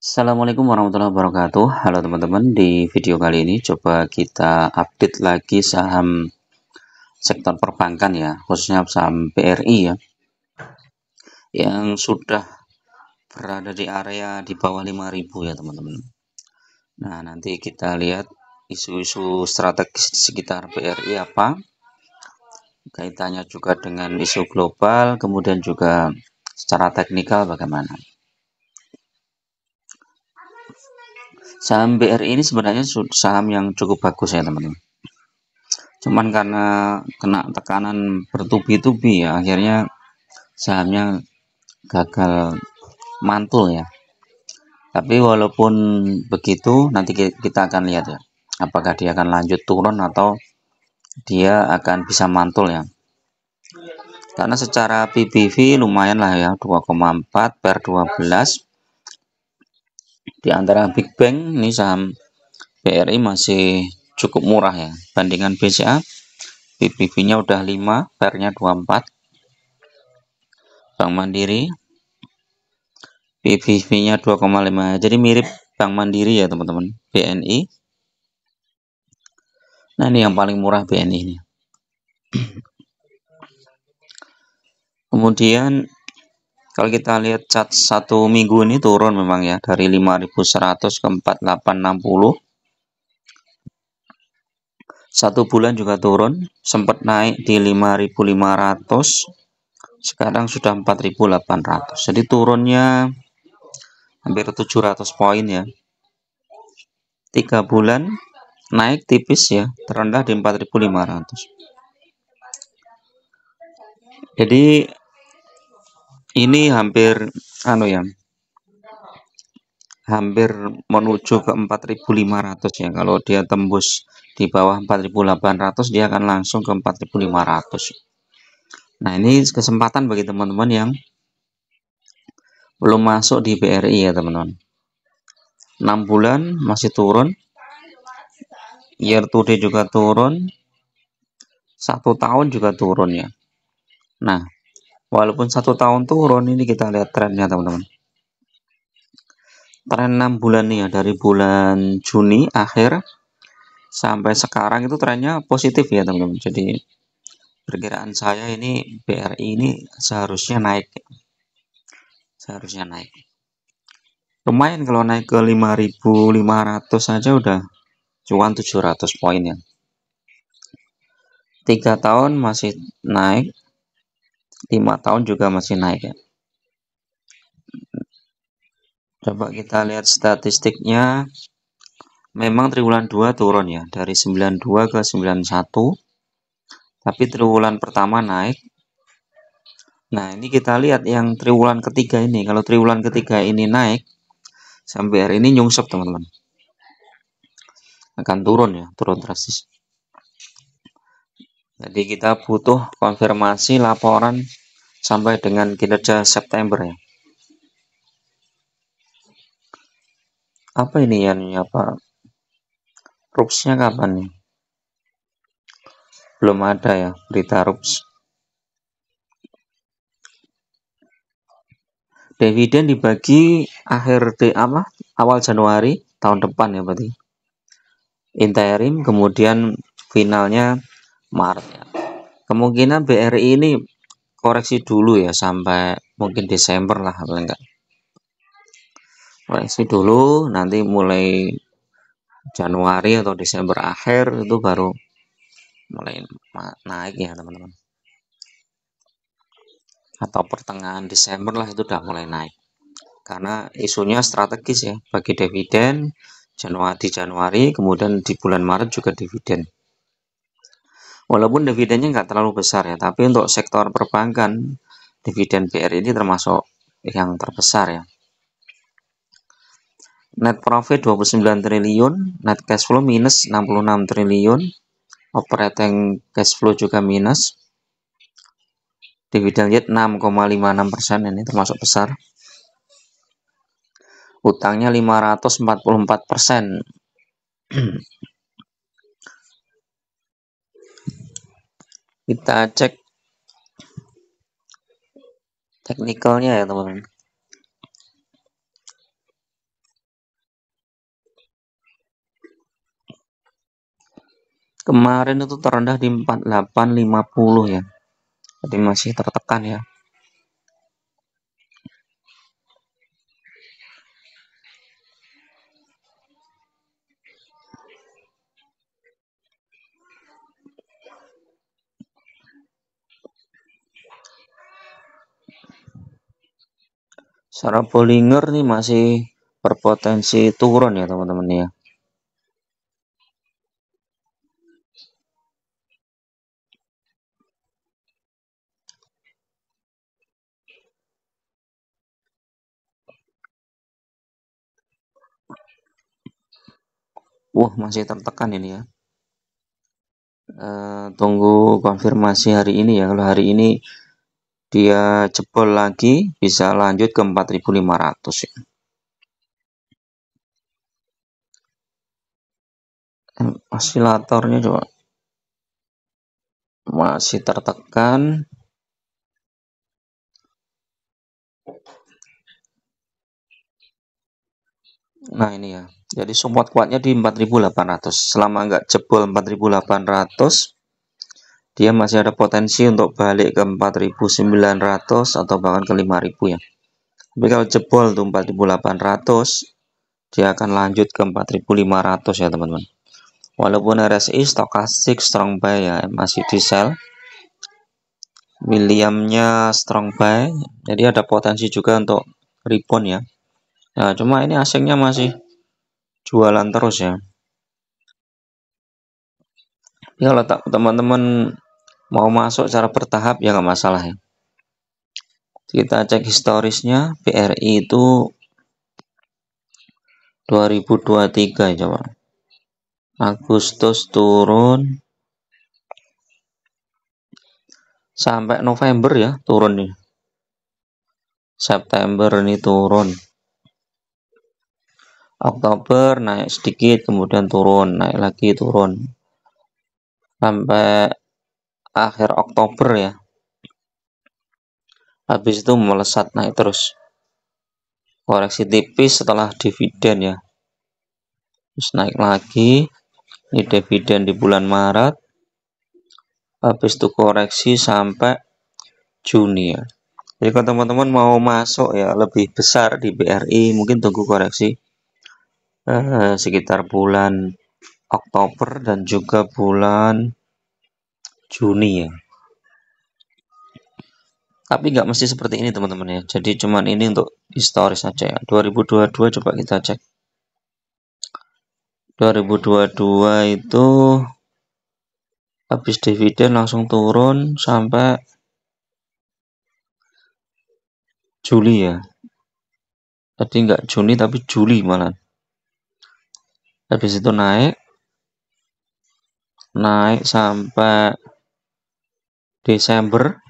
Assalamualaikum warahmatullahi wabarakatuh. Halo teman-teman, di video kali ini coba kita update lagi saham sektor perbankan ya, khususnya saham BRI ya, yang sudah berada di area di bawah 5.000 ya teman-teman. Nah, nanti kita lihat isu-isu strategis di sekitar BRI apa, kaitannya juga dengan isu global, kemudian juga secara teknikal bagaimana. Saham BRI ini sebenarnya saham yang cukup bagus ya teman-teman. Cuman karena kena tekanan bertubi-tubi ya, akhirnya sahamnya gagal mantul ya. Tapi walaupun begitu, nanti kita akan lihat ya, apakah dia akan lanjut turun atau dia akan bisa mantul ya. Karena secara PBV lumayan lah ya, 2,4 per 12. Di antara Big Bank ini saham BRI masih cukup murah ya. Bandingan BCA, PBV-nya udah 5, per-nya 24. Bank Mandiri PBV-nya 2,5, jadi mirip Bank Mandiri ya teman-teman. BNI, nah ini yang paling murah BNI ini. Kemudian kalau kita lihat chart 1 minggu ini turun memang ya, dari 5.100 ke 4.860. 1 bulan juga turun, sempat naik di 5.500, sekarang sudah 4.800. Jadi turunnya hampir 700 poin ya. 3 bulan naik tipis ya, terendah di 4.500. Jadi ini hampir hampir menuju ke 4.500 ya. Kalau dia tembus di bawah 4.800, dia akan langsung ke 4.500. Nah, ini kesempatan bagi teman-teman yang belum masuk di BRI ya teman-teman. 6 bulan masih turun, year to date juga turun, 1 tahun juga turun ya. Nah, walaupun 1 tahun turun, ini kita lihat trennya teman-teman. Tren 6 bulan nih ya, dari bulan Juni akhir sampai sekarang itu trennya positif ya teman-teman. Jadi perkiraan saya ini BRI ini seharusnya naik. Lumayan kalau naik ke 5.500 saja udah cuan 700 poin ya. 3 tahun masih naik, 5 tahun juga masih naik ya. Coba kita lihat statistiknya. Memang triwulan 2 turun ya, dari 92 ke 91. Tapi triwulan pertama naik. Nah, ini kita lihat yang triwulan ketiga ini. Kalau triwulan ketiga ini naik, sampai hari ini nyungsep teman-teman. Akan turun ya, turun drastis. Jadi kita butuh konfirmasi laporan sampai dengan kinerja September ya. Apa ini ya, apa? RUPS-nya kapan nih? Belum ada ya berita RUPS. Dividen dibagi awal Januari tahun depan ya berarti. Interim, kemudian finalnya Maret ya. Kemungkinan BRI ini koreksi dulu ya sampai mungkin Desember lah paling enggak. Koreksi dulu, nanti mulai Januari atau Desember akhir itu baru mulai naik ya teman-teman. Atau pertengahan Desember lah itu udah mulai naik. Karena isunya strategis ya, bagi dividen di Januari, kemudian di bulan Maret juga dividen. Walaupun dividennya nggak terlalu besar ya, tapi untuk sektor perbankan, dividen BRI ini termasuk yang terbesar ya. Net profit 29 triliun, net cash flow minus 66 triliun, operating cash flow juga minus, dividen yield 6,56%, ini termasuk besar. Utangnya 544%. Kita cek teknikalnya ya teman-teman. Kemarin itu terendah di 4850 ya. Jadi masih tertekan ya. Secara Bollinger nih masih berpotensi turun ya teman-teman ya. Wah, masih tertekan ini ya. Tunggu konfirmasi hari ini ya. Kalau hari ini dia jebol lagi, bisa lanjut ke 4500 ya. Osilatornya coba masih tertekan. Nah ini ya, jadi support kuatnya di 4800. Selama nggak jebol 4800, dia masih ada potensi untuk balik ke 4900 atau bahkan ke 5000 ya. Tapi kalau jebol tuh 4800, dia akan lanjut ke 4500 ya teman-teman. Walaupun RSI stokastik strong buy ya, masih di sell. Williamnya strong buy, jadi ada potensi juga untuk rebound ya. Nah, cuma ini asingnya masih jualan terus ya. Ya kalau teman-teman mau masuk secara bertahap ya nggak masalah ya. Kita cek historisnya, BRI itu 2023 coba. Agustus turun sampai November ya, turun nih. September ini turun. Oktober naik sedikit, kemudian turun, naik lagi turun. Sampai akhir Oktober ya. Habis itu melesat naik terus. Koreksi tipis setelah dividen ya. Terus naik lagi. Ini dividen di bulan Maret. Habis itu koreksi sampai Juni ya. Jadi kalau teman-teman mau masuk ya lebih besar di BRI, mungkin tunggu koreksi sekitar bulan Oktober dan juga bulan Juni ya. Tapi nggak mesti seperti ini teman-teman ya. Jadi cuman ini untuk historis saja ya. 2022 coba kita cek. 2022 itu habis dividen langsung turun sampai Juli ya. Tadi nggak Juni tapi Juli malah. Habis itu naik sampai Desember.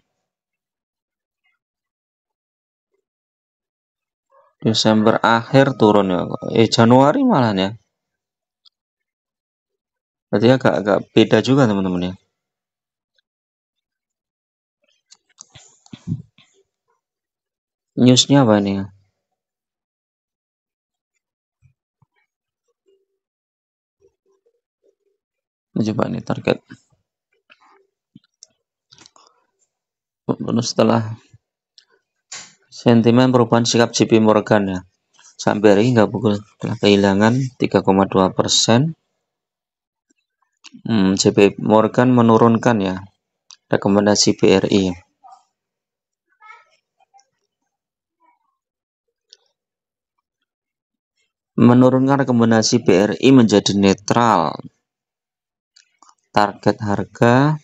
Desember akhir turun ya. Januari malah ya. Berarti agak beda juga teman-teman ya. Newsnya apa ini ya? Coba nih target. Setelah sentimen perubahan sikap JP Morgan ya. Sampai hari ini nggak pukul telah kehilangan 3,2%. JP Morgan menurunkan ya rekomendasi BRI. Menurunkan rekomendasi BRI menjadi netral. Target harga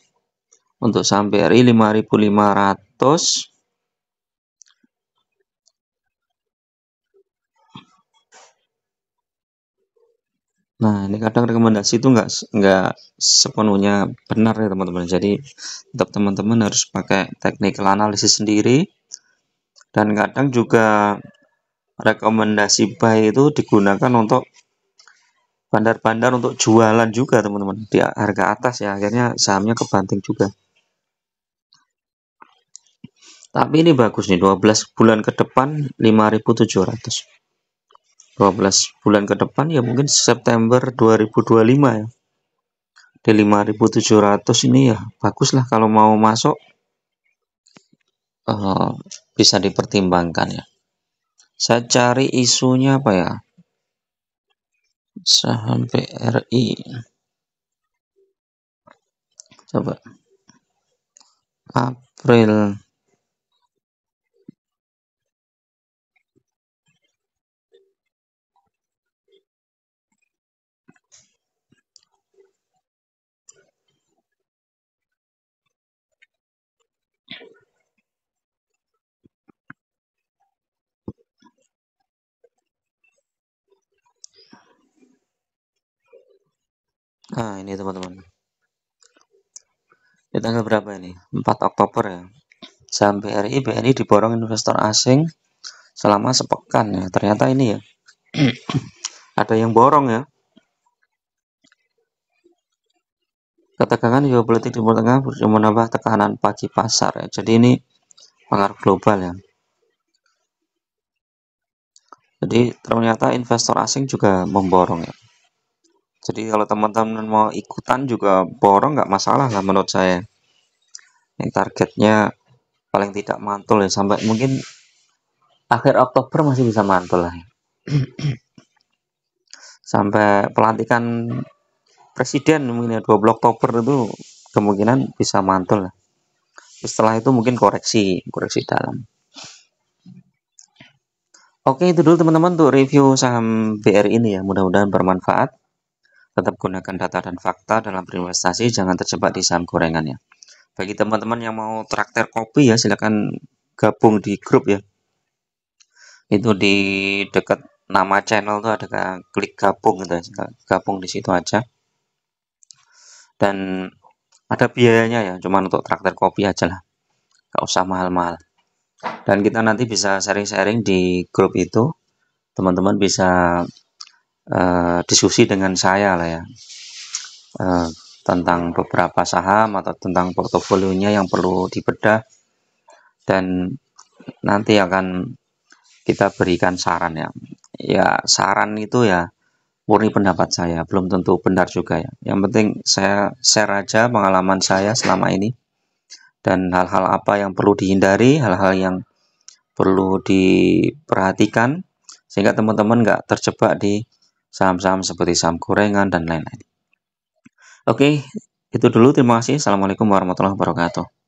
untuk saham BRI 5.500. Nah, ini kadang rekomendasi itu nggak sepenuhnya benar ya teman-teman. Jadi tetap teman-teman harus pakai technical analisis sendiri. Dan kadang juga rekomendasi buy itu digunakan untuk bandar-bandar untuk jualan juga teman-teman di harga atas ya. Akhirnya sahamnya kebanting juga. Tapi ini bagus nih, 12 bulan ke depan 5.700. 12 bulan ke depan ya mungkin September 2025 ya. di 5.700 ini ya bagus lah kalau mau masuk, bisa dipertimbangkan ya. Saya cari isunya apa ya, saham BRI, coba April. Nah ini teman-teman, di tanggal berapa ini, 4 Oktober ya, saham BRI diborong investor asing selama sepekan ya. Ternyata ini ya ada yang borong ya. Ketegangan geopolitik di Timur Tengah menambah tekanan pagi pasar ya. Jadi ini pengaruh global ya. Jadi ternyata investor asing juga memborong ya. Jadi kalau teman-teman mau ikutan juga borong nggak masalah lah menurut saya. Yang targetnya paling tidak mantul ya, sampai mungkin akhir Oktober masih bisa mantul lah ya. Sampai pelantikan presiden mungkin ya 20 Oktober itu kemungkinan bisa mantul lah. Setelah itu mungkin koreksi dalam. Oke, itu dulu teman-teman untuk review saham BRI ini ya. Mudah-mudahan bermanfaat. Tetap gunakan data dan fakta dalam berinvestasi, jangan terjebak di saham gorengan ya. Bagi teman-teman yang mau traktir kopi ya, silakan gabung di grup ya. Itu di dekat nama channel tuh ada klik gabung gitu ya. Gabung di situ aja. Dan ada biayanya ya, cuma untuk traktir kopi aja lah. Gak usah mahal-mahal. Dan kita nanti bisa sharing-sharing di grup itu. Teman-teman bisa diskusi dengan saya lah ya, tentang beberapa saham atau tentang portofolionya yang perlu dibedah, dan nanti akan kita berikan saran ya. Ya saran itu ya murni pendapat saya, belum tentu benar juga ya. Yang penting saya share aja pengalaman saya selama ini dan hal-hal apa yang perlu dihindari, hal-hal yang perlu diperhatikan sehingga teman-teman nggak terjebak di saham-saham seperti saham gorengan dan lain-lain. Oke, itu dulu. Terima kasih. Assalamualaikum warahmatullahi wabarakatuh.